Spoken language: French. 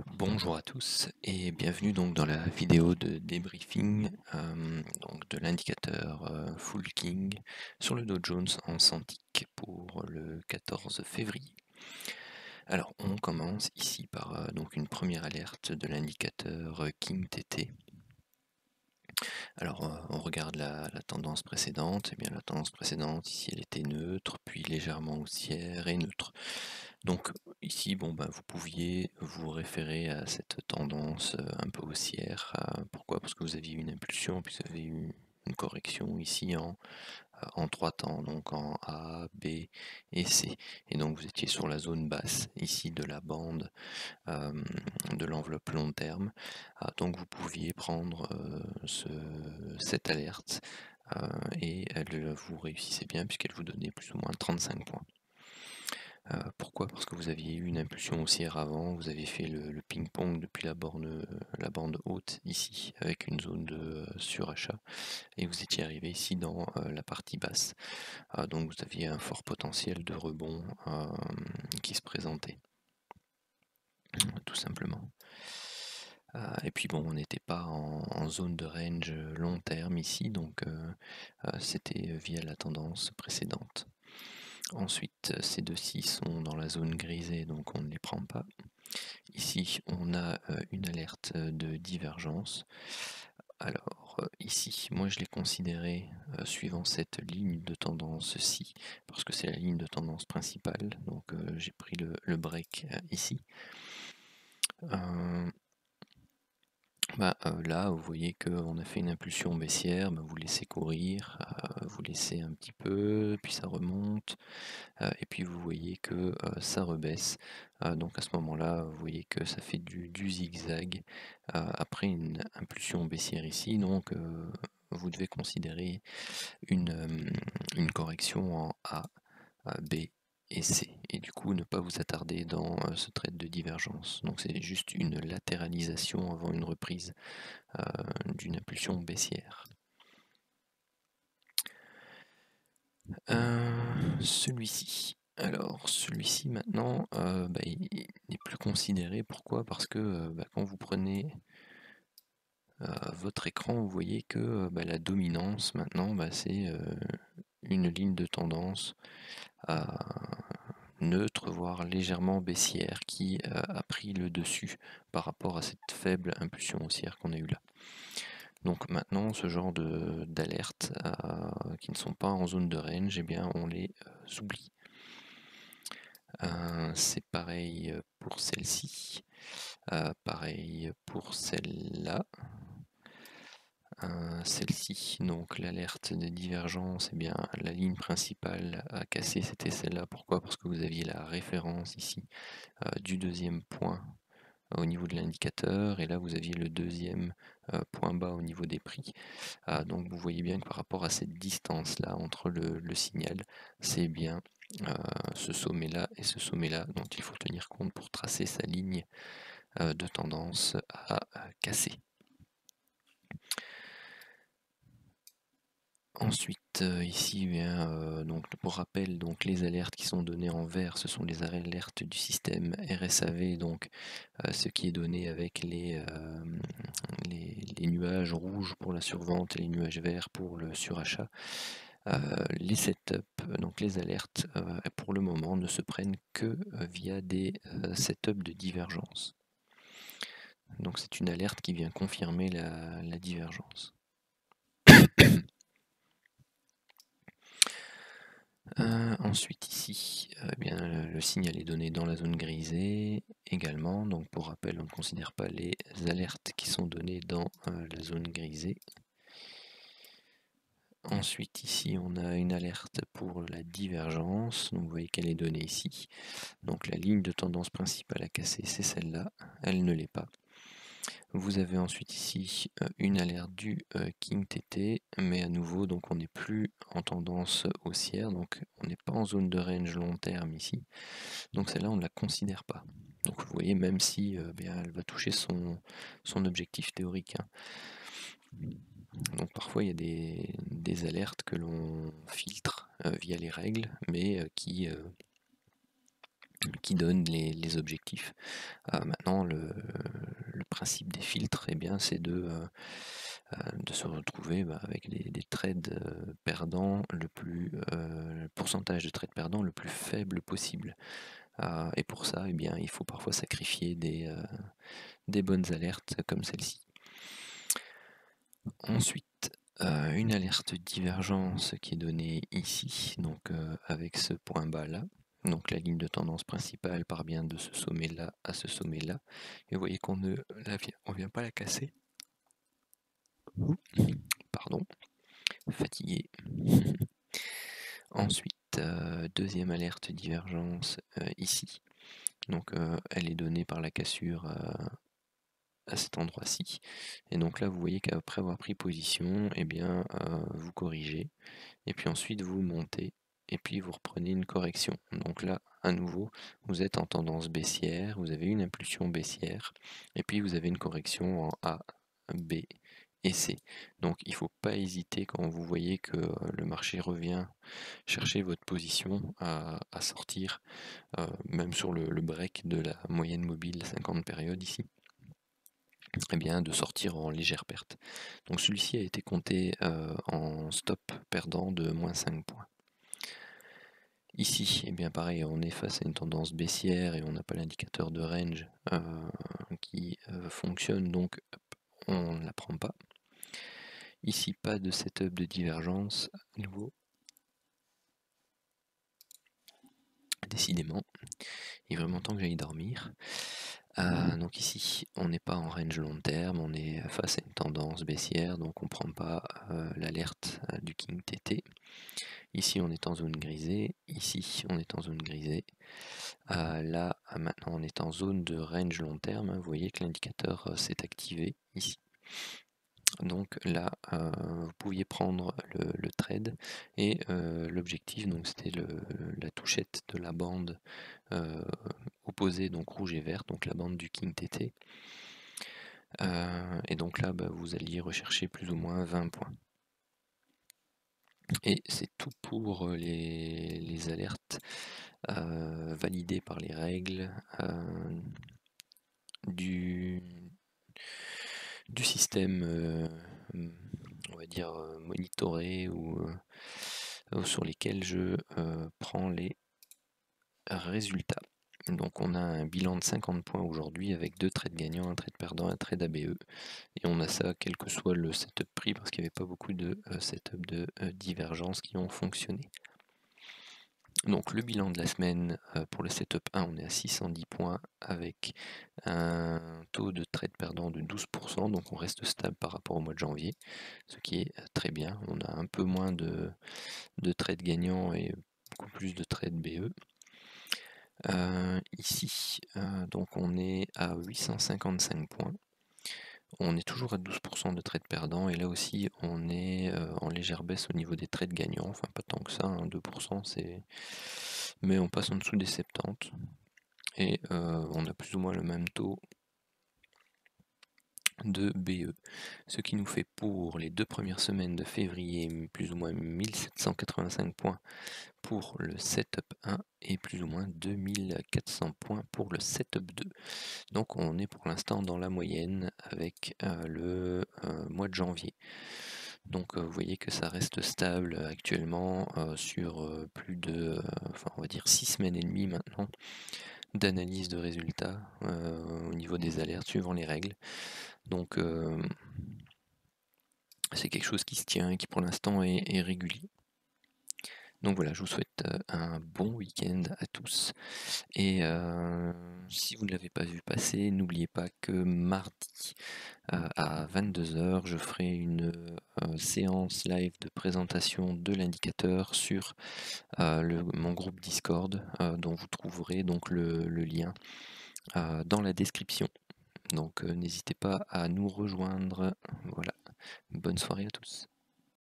Bonjour à tous et bienvenue donc dans la vidéo de débriefing donc de l'indicateur Full King sur le Dow Jones en 100 ticks pour le 14 février. Alors on commence ici par donc une première alerte de l'indicateur King TT. Alors on regarde la tendance précédente, et bien la tendance précédente ici elle était neutre, puis légèrement haussière et neutre. Donc ici bon vous pouviez vous référer à cette tendance un peu haussière. Pourquoi? Parce que vous aviez une impulsion, puis vous avez eu une correction ici en 3 temps, donc en A, B et C. Et donc vous étiez sur la zone basse ici de la bande de l'enveloppe long terme. Donc vous pouviez prendre cette alerte et vous réussissez bien puisqu'elle vous donnait plus ou moins 35 points. Pourquoi? Parce que vous aviez eu une impulsion haussière avant, vous avez fait le ping-pong depuis la bande haute ici, avec une zone de surachat, et vous étiez arrivé ici dans la partie basse. Donc vous aviez un fort potentiel de rebond qui se présentait, tout simplement. Et puis bon, on n'était pas en zone de range long terme ici, donc c'était via la tendance précédente. Ensuite, ces deux-ci sont dans la zone grisée, donc on ne les prend pas. Ici, on a une alerte de divergence. Alors ici, moi je l'ai considéré suivant cette ligne de tendance-ci, parce que c'est la ligne de tendance principale, donc j'ai pris le break ici. Là, vous voyez qu'on a fait une impulsion baissière, vous laissez courir, vous laissez un petit peu, puis ça remonte, et puis vous voyez que ça rebaisse. Donc à ce moment-là, vous voyez que ça fait du zigzag après une impulsion baissière ici. Donc vous devez considérer une correction en A, B et C, et du coup ne pas vous attarder dans ce trade de divergence. Donc c'est juste une latéralisation avant une reprise d'une impulsion baissière. Celui-ci. Alors celui-ci maintenant, il n'est plus considéré. Pourquoi? Parce que quand vous prenez votre écran, vous voyez que la dominance maintenant, c'est une ligne de tendance neutre, voire légèrement baissière, qui a pris le dessus par rapport à cette faible impulsion haussière qu'on a eue là. Donc maintenant, ce genre d'alertes qui ne sont pas en zone de range, eh bien on les oublie. C'est pareil pour celle-ci, pareil pour celle-là. Celle-ci, donc l'alerte de divergence, eh bien la ligne principale à casser c'était celle-là. Pourquoi? Parce que vous aviez la référence ici du deuxième point au niveau de l'indicateur, et là vous aviez le deuxième point bas au niveau des prix. Donc vous voyez bien que par rapport à cette distance là entre le signal, c'est bien ce sommet là et ce sommet là dont il faut tenir compte pour tracer sa ligne de tendance à casser. Ensuite ici donc pour rappel, donc les alertes qui sont données en vert, ce sont les alertes du système RSAV, donc ce qui est donné avec les nuages rouges pour la survente et les nuages verts pour le surachat. Les setups, donc les alertes, pour le moment ne se prennent que via des setups de divergence. Donc c'est une alerte qui vient confirmer la divergence. Ensuite ici, le signal est donné dans la zone grisée également. Donc pour rappel, on ne considère pas les alertes qui sont données dans la zone grisée. Ensuite ici on a une alerte pour la divergence, donc vous voyez qu'elle est donnée ici. Donc la ligne de tendance principale à casser c'est celle-là, elle ne l'est pas. Vous avez ensuite ici une alerte du King TT, mais à nouveau donc on n'est plus en tendance haussière, donc on n'est pas en zone de range long terme ici, donc celle-là on ne la considère pas. Donc vous voyez, même si elle va toucher son objectif théorique, hein. Donc parfois il y a des alertes que l'on filtre via les règles, mais qui qui donne les objectifs. Maintenant, le principe des filtres, eh bien, c'est de se retrouver avec des trades perdants, le pourcentage de trades perdants le plus faible possible. Et pour ça, eh bien, il faut parfois sacrifier des bonnes alertes comme celle-ci. Ensuite, une alerte divergence qui est donnée ici, donc avec ce point bas là. Donc la ligne de tendance principale part bien de ce sommet là à ce sommet là. Et vous voyez qu'on ne vient pas la casser. Pardon, fatigué. Ensuite, deuxième alerte divergence ici. Donc elle est donnée par la cassure à cet endroit-ci. Et donc là, vous voyez qu'après avoir pris position, eh bien, vous corrigez. Et puis ensuite, vous montez. Et puis vous reprenez une correction. Donc là, à nouveau, vous êtes en tendance baissière. Vous avez une impulsion baissière. Et puis vous avez une correction en A, B et C. Donc il ne faut pas hésiter quand vous voyez que le marché revient chercher votre position à sortir, même sur le break de la moyenne mobile 50 périodes ici. Eh bien, de sortir en légère perte. Donc celui-ci a été compté en stop perdant de moins 5 points. Ici, eh bien pareil, on est face à une tendance baissière et on n'a pas l'indicateur de range qui fonctionne, donc on ne la prend pas. Ici, pas de setup de divergence à nouveau. Décidément, il est vraiment temps que j'aille dormir. Donc ici, on n'est pas en range long terme, on est face à une tendance baissière, donc on ne prend pas l'alerte du King TT. Ici, on est en zone grisée. Ici, on est en zone grisée. Là, maintenant, on est en zone de range long terme. Vous voyez que l'indicateur s'est activé ici. Donc là, vous pouviez prendre le trade et l'objectif, donc c'était la touchette de la bande opposée, donc rouge et vert, donc la bande du King TT. Et donc là, vous alliez rechercher plus ou moins 20 points. Et c'est tout pour les alertes validées par les règles du système, on va dire monitoré ou sur lesquels je prends les résultats. Donc on a un bilan de 50 points aujourd'hui avec 2 trades gagnants, un trade perdant, un trade ABE. Et on a ça quel que soit le setup pris parce qu'il n'y avait pas beaucoup de setup de divergence qui ont fonctionné. Donc le bilan de la semaine pour le setup 1, on est à 610 points avec un taux de trade perdant de 12%, donc on reste stable par rapport au mois de janvier, ce qui est très bien. On a un peu moins de trades gagnants et beaucoup plus de trades BE. Ici, donc on est à 855 points. On est toujours à 12% de trades perdants et là aussi on est en légère baisse au niveau des trades gagnants, enfin pas tant que ça, 2% c'est... mais on passe en dessous des 70 et on a plus ou moins le même taux de BE, ce qui nous fait pour les 2 premières semaines de février plus ou moins 1785 points pour le setup 1 et plus ou moins 2400 points pour le setup 2. Donc on est pour l'instant dans la moyenne avec le mois de janvier. Donc vous voyez que ça reste stable actuellement sur plus de, on va dire 6 semaines et demie maintenant d'analyse de résultats au niveau des alertes suivant les règles. Donc c'est quelque chose qui se tient et qui pour l'instant est régulier. Donc voilà, je vous souhaite un bon week-end à tous. Et si vous ne l'avez pas vu passer, n'oubliez pas que mardi à 22h, je ferai une séance live de présentation de l'indicateur sur mon groupe Discord, dont vous trouverez donc le lien dans la description. Donc n'hésitez pas à nous rejoindre. Voilà, bonne soirée à tous.